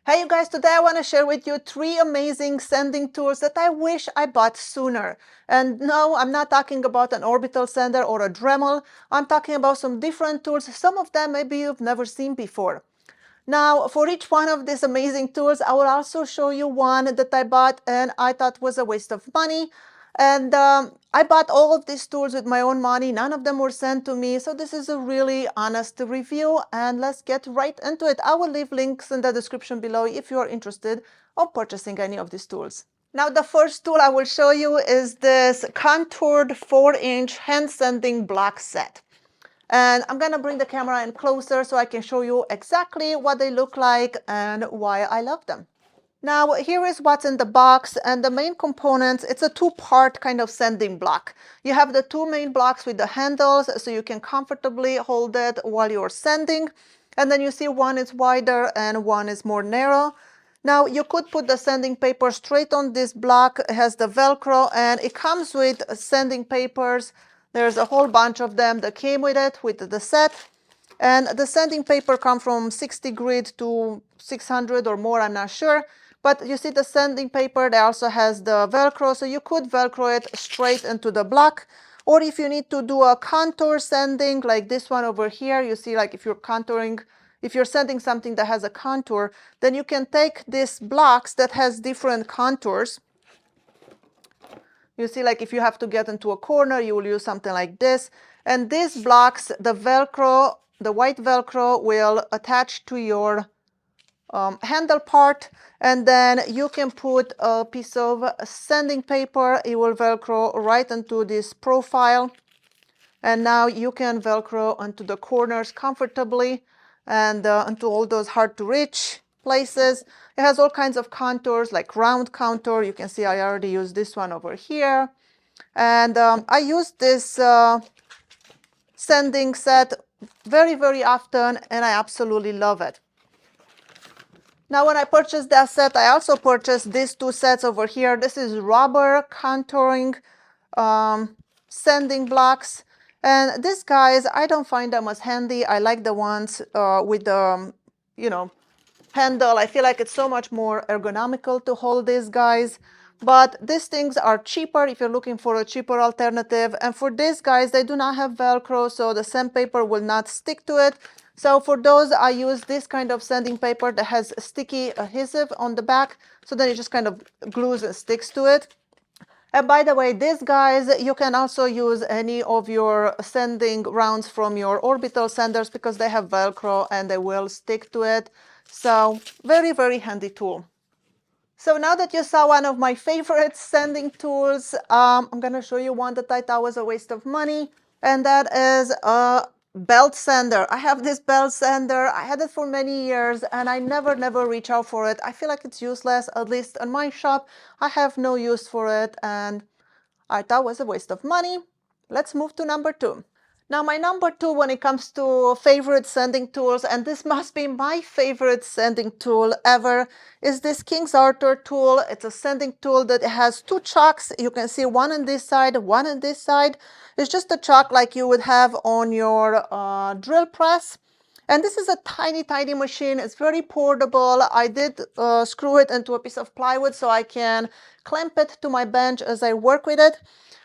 Hey you guys, today I want to share with you 3 amazing sanding tools that I wish I bought sooner. And no, I'm not talking about an orbital sander or a Dremel. I'm talking about some different tools. Some of them maybe you've never seen before. Now, for each one of these amazing tools, I will also show you one that I bought and I thought was a waste of money. And I bought all of these tools with my own money. None of them were sent to me. So this is a really honest review and let's get right into it. I will leave links in the description below if you are interested on purchasing any of these tools. Now, the first tool I will show you is this contoured 4-inch hand sanding block set. And I'm gonna bring the camera in closer so I can show you exactly what they look like and why I love them. Now, here is what's in the box, and the main components, it's a 2-part kind of sanding block. You have the 2 main blocks with the handles, so you can comfortably hold it while you're sanding. And then you see one is wider and one is more narrow. Now, you could put the sanding paper straight on this block. It has the Velcro, and it comes with sanding papers. There's a whole bunch of them that came with it, with the set. And the sanding paper comes from 60 grit to 600 or more, I'm not sure. But you see the sanding paper, it also has the Velcro, so you could Velcro it straight into the block. Or if you need to do a contour sanding, like this one over here, you see like if you're contouring, if you're sanding something that has a contour, then you can take these blocks that has different contours. You see, like if you have to get into a corner, you will use something like this. And these blocks, the Velcro, the white Velcro will attach to your handle part, and then you can put a piece of sanding paper. It will Velcro right into this profile, and now you can Velcro onto the corners comfortably and onto all those hard to reach places. It has all kinds of contours, like round contour. You can see I already used this one over here, and I use this sanding set very often, and I absolutely love it. Now, when I purchased that set, I also purchased these 2 sets over here. This is rubber contouring sanding blocks. And these guys, I don't find them as handy. I like the ones with the, handle. I feel like it's so much more ergonomical to hold these guys. But these things are cheaper if you're looking for a cheaper alternative. And for these guys, they do not have Velcro, so the sandpaper will not stick to it. So for those, I use this kind of sanding paper that has sticky adhesive on the back, so then it just kind of glues and sticks to it. And by the way, these guys, you can also use any of your sanding rounds from your orbital sanders because they have Velcro and they will stick to it. So very handy tool. So now that you saw one of my favorite sanding tools, I'm going to show you one that I thought was a waste of money, and that is a belt sander. I have this belt sander. I had it for many years, and I never reach out for it. I feel like it's useless, at least in my shop. I have no use for it, and I thought it was a waste of money. Let's move to number 2. Now, my number 2 when it comes to favorite sanding tools, and this must be my favorite sanding tool ever, is this King's Arthur tool. It's a sanding tool that has 2 chalks. You can see one on this side, one on this side. It's just a chalk like you would have on your drill press. And this is a tiny machine. It's very portable. I did screw it into a piece of plywood so I can clamp it to my bench as I work with it.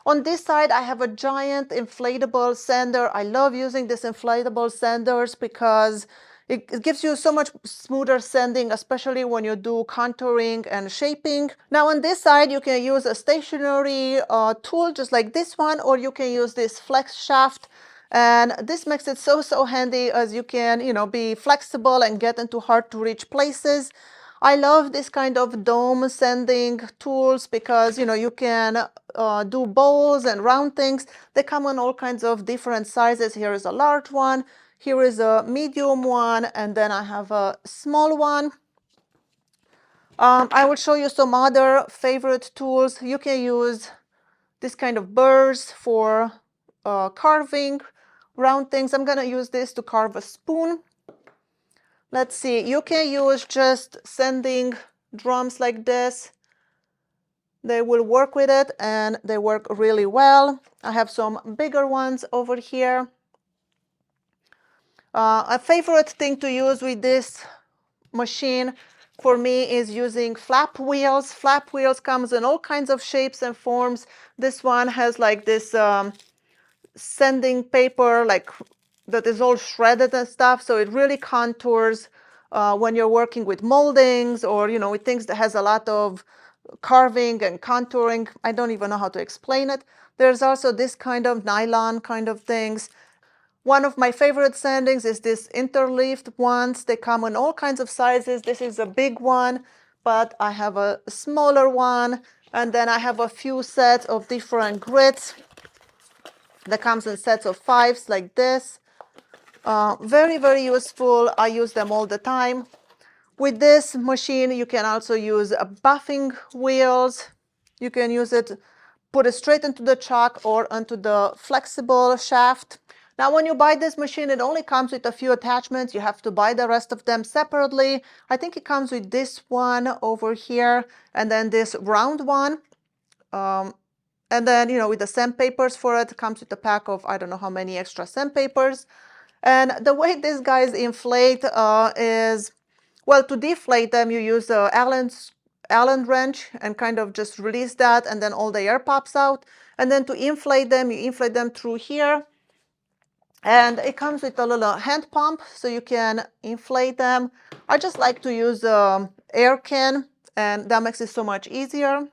On this side, I have a giant inflatable sander. I love using these inflatable sanders because it gives you so much smoother sanding, especially when you do contouring and shaping. Now on this side, you can use a stationary tool just like this one, or you can use this flex shaft. And this makes it so handy as you can, be flexible and get into hard to reach places. I love this kind of dome sanding tools because, you can do bowls and round things. They come in all kinds of different sizes. Here is a large one. Here is a medium one. And then I have a small one. I will show you some other favorite tools. You can use this kind of burrs for carving round things. I'm going to use this to carve a spoon. Let's see, you can use just sanding drums like this. They will work with it and they work really well. I have some bigger ones over here. A favorite thing to use with this machine for me is using flap wheels. Flap wheels comes in all kinds of shapes and forms. This one has like this sanding paper like that is all shredded and stuff, so it really contours when you're working with moldings or with things that has a lot of carving and contouring. I don't even know how to explain it. There's also this kind of nylon kind of things. One of my favorite sandings is this Interleaf ones. They come in all kinds of sizes. This is a big one, but I have a smaller one, and then I have a few sets of different grits that comes in sets of 5s like this. Very, very useful. I use them all the time. With this machine, you can also use buffing wheels. You can use it, put it straight into the chuck or onto the flexible shaft. Now, when you buy this machine, it only comes with a few attachments. You have to buy the rest of them separately. I think it comes with this one over here and then this round one. And then, with the sandpapers for it, comes with a pack of, I don't know how many extra sandpapers. And the way these guys inflate is, well, to deflate them, you use the Allen wrench and kind of just release that, and then all the air pops out. And then to inflate them, you inflate them through here. And it comes with a little hand pump, so you can inflate them. I just like to use air can, and that makes it so much easier.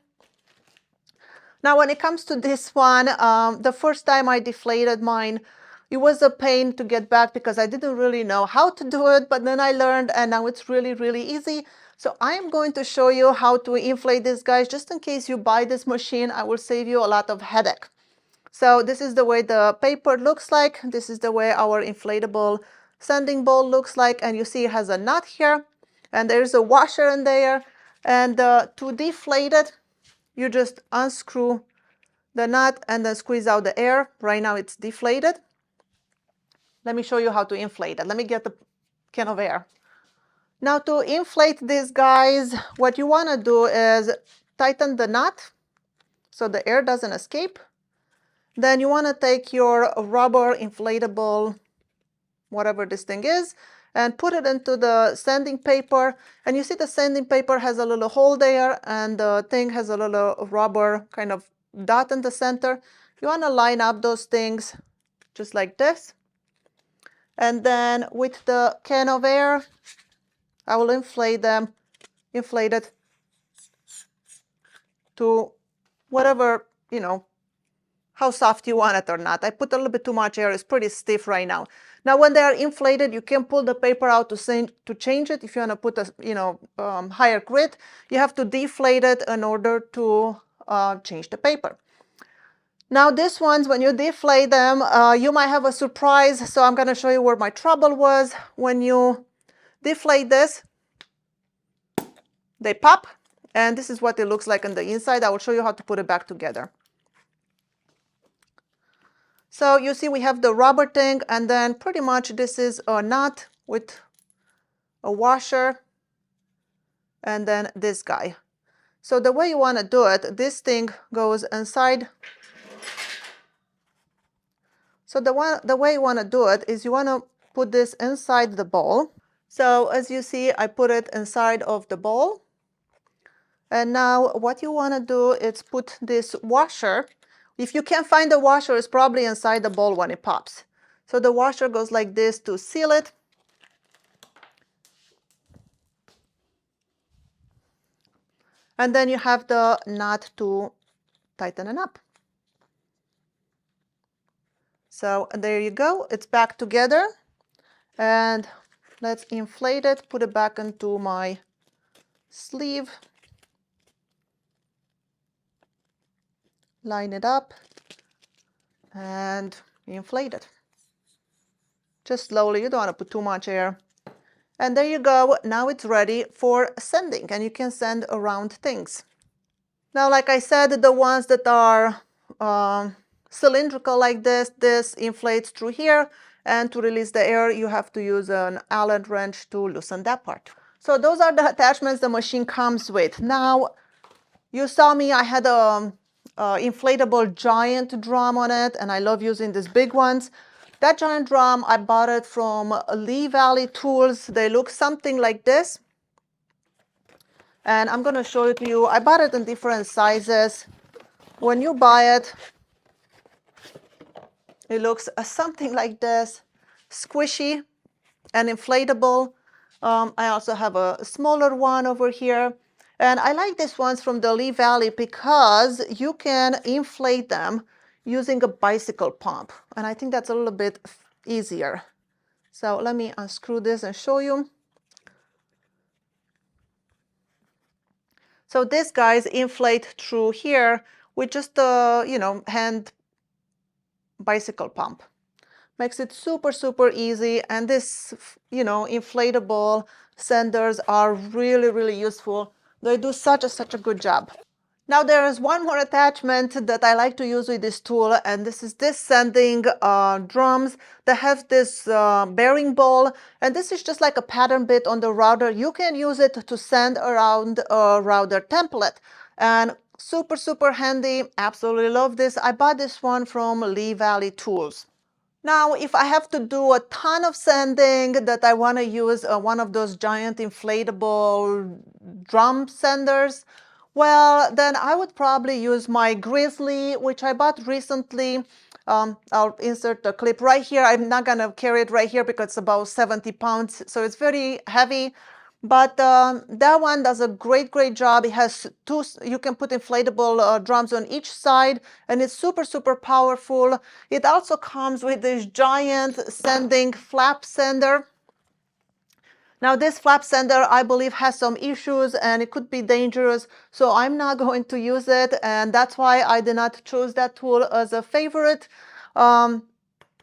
Now, when it comes to this one, the first time I deflated mine, it was a pain to get back because I didn't really know how to do it, but then I learned and now it's really, really easy. So I am going to show you how to inflate this, guys. Just in case you buy this machine, I will save you a lot of headache. So this is the way the paper looks like. This is the way our inflatable sanding bowl looks like. And you see it has a nut here and there's a washer in there. And to deflate it, you just unscrew the nut and then squeeze out the air. Right now it's deflated. Let me show you how to inflate it. Let me get the can of air. Now to inflate these guys, what you want to do is tighten the nut so the air doesn't escape. Then you want to take your rubber inflatable, whatever this thing is, and put it into the sanding paper. And you see the sanding paper has a little hole there and the thing has a little rubber kind of dot in the center. You want to line up those things just like this. And then with the can of air, I will inflate it to whatever, how soft you want it or not. I put a little bit too much air. It's pretty stiff right now. Now, when they are inflated, you can pull the paper out to change it. If you want to put a higher grit, you have to deflate it in order to change the paper. Now, these ones, when you deflate them, you might have a surprise. So I'm going to show you where my trouble was. When you deflate this, they pop, and this is what it looks like on the inside. I will show you how to put it back together. So you see we have the rubber thing, and then pretty much this is a nut with a washer, and then this guy. So the way you want to do it, this thing goes inside. So the way you want to do it is you want to put this inside the bowl. So as you see, I put it inside of the bowl. And now what you want to do is put this washer. If you can't find the washer, it's probably inside the bowl when it pops. So the washer goes like this to seal it. And then you have the nut to tighten it up. So there you go. It's back together. And let's inflate it, put it back into my sleeve. Line it up and inflate it. Just slowly, you don't want to put too much air. And there you go. Now it's ready for sanding, and you can sand around things. Now, like I said, the ones that are cylindrical like this inflates through here, and to release the air, you have to use an Allen wrench to loosen that part. So those are the attachments the machine comes with. Now, you saw me, I had a inflatable giant drum on it, and I love using these big ones. That giant drum, I bought it from Lee Valley Tools. They look something like this. And I'm going to show it to you. I bought it in different sizes. When you buy it, it looks something like this, squishy and inflatable. I also have a smaller one over here. And I like these ones from the Lee Valley because you can inflate them using a bicycle pump. And I think that's a little bit easier. So let me unscrew this and show you. So these guys inflate through here with just a, hand bicycle pump. Makes it super, super easy. And this, inflatable sanders are really, really useful. They do such a good job. Now there is one more attachment that I like to use with this tool, and this is this sanding drums that have this bearing ball, and this is just like a pattern bit on the router. You can use it to sand around a router template, and super, super handy. Absolutely love this. I bought this one from Lee Valley Tools. Now, if I have to do a ton of sanding that I want to use one of those giant inflatable drum sanders, well, then I would probably use my Grizzly, which I bought recently. I'll insert the clip right here. I'm not going to carry it right here because it's about 70 pounds, so it's very heavy. But that one does a great, great job. It has two, you can put inflatable drums on each side, and it's super, super powerful. It also comes with this giant sanding flap sander. Now this flap sander, I believe, has some issues and it could be dangerous, so I'm not going to use it, and that's why I did not choose that tool as a favorite.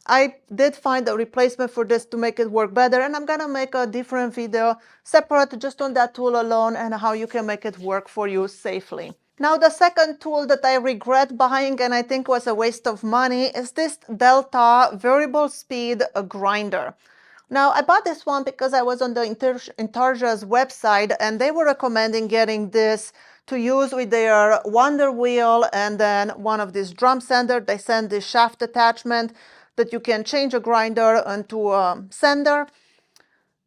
I did find a replacement for this to make it work better, and I'm gonna make a different video separate just on that tool alone and how you can make it work for you safely. Now the second tool that I regret buying and I think was a waste of money is this Delta variable speed grinder. Now I bought this one because I was on the Intarsia's website and they were recommending getting this to use with their Wonder Wheel and then one of these drum sander. They send this shaft attachment that you can change a grinder into a sander.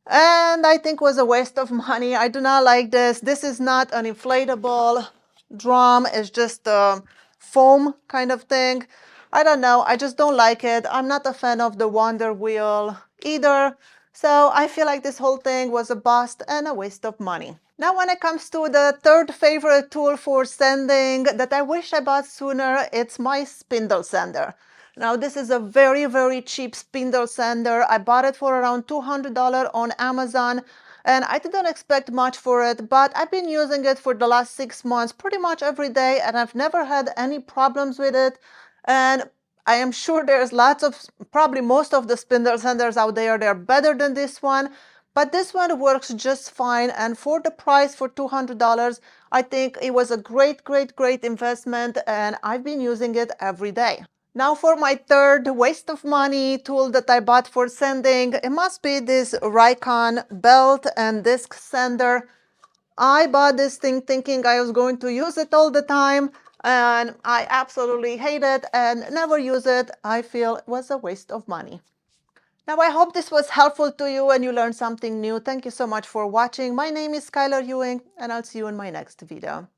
And I think was a waste of money. I do not like this. This is not an inflatable drum. It's just a foam kind of thing. I don't know. I just don't like it. I'm not a fan of the Wonder Wheel either. So I feel like this whole thing was a bust and a waste of money. Now when it comes to the third favorite tool for sanding that I wish I bought sooner, it's my spindle sander. Now this is a very, very cheap spindle sander. I bought it for around $200 on Amazon and I didn't expect much for it, but I've been using it for the last 6 months pretty much every day and I've never had any problems with it. And I am sure there's lots of, probably most of the spindle sanders out there, they're better than this one. But this one works just fine, and for the price, for $200, I think it was a great, great, great investment, and I've been using it every day. Now for my third waste of money tool that I bought for sanding, it must be this Raycon belt and disc sander. I bought this thing thinking I was going to use it all the time, and I absolutely hate it and never use it. I feel it was a waste of money. Now, I hope this was helpful to you and you learned something new. Thank you so much for watching. My name is Skylar Ewing, and I'll see you in my next video.